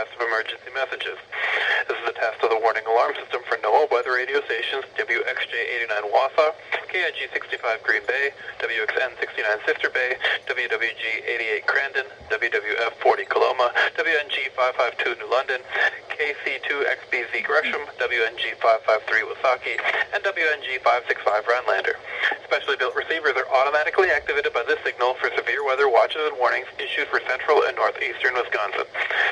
broadcast of emergency messages. This is a test of the warning alarm system for NOAA weather radio stations WXJ-89 Wausau, KIG-65 Green Bay, WXN-69 Sister Bay, WWG-88 Crandon, WWF-40 Coloma, WNG-552 New London, KC-2XBZ Gresham, WNG-553 Wasaki, and WNG-565 Rhinelander. Specially built receivers are automatically activated by this signal for severe weather watches and warnings issued for central and northeastern Wisconsin.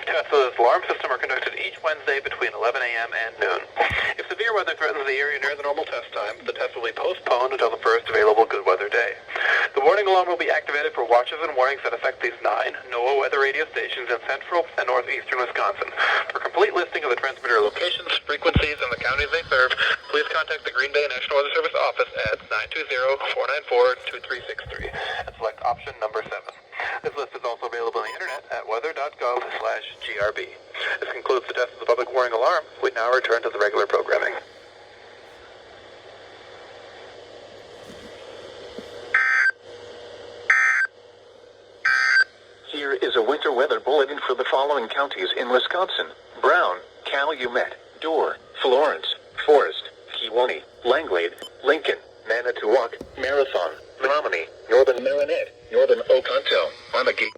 Tests of this alarm system are conducted each Wednesday between 11 a.m. and noon. If severe weather threatens the area near the normal test time, the test will be postponed until the first available good weather day. The warning alarm will be activated for watches and warnings that affect these 9 NOAA weather radio stations in central and northeastern Wisconsin. For complete listing of the transmitter locations, frequencies, and the counties they serve, please contact the Green Bay National Weather Service office at 920-494-2363 and select option number 7. This list is also available on the internet at weather.gov/GRB. This concludes the test of the public warning alarm. We now return to the regular programming. Here is a winter weather bulletin for the following counties in Wisconsin: Brown, Calumet, Dorr, Florence, Forest, Kewaunee, Langlade, Lincoln, Manitowoc, Marathon, Menominee, Northern Marinette, Northern Oconto, Montague.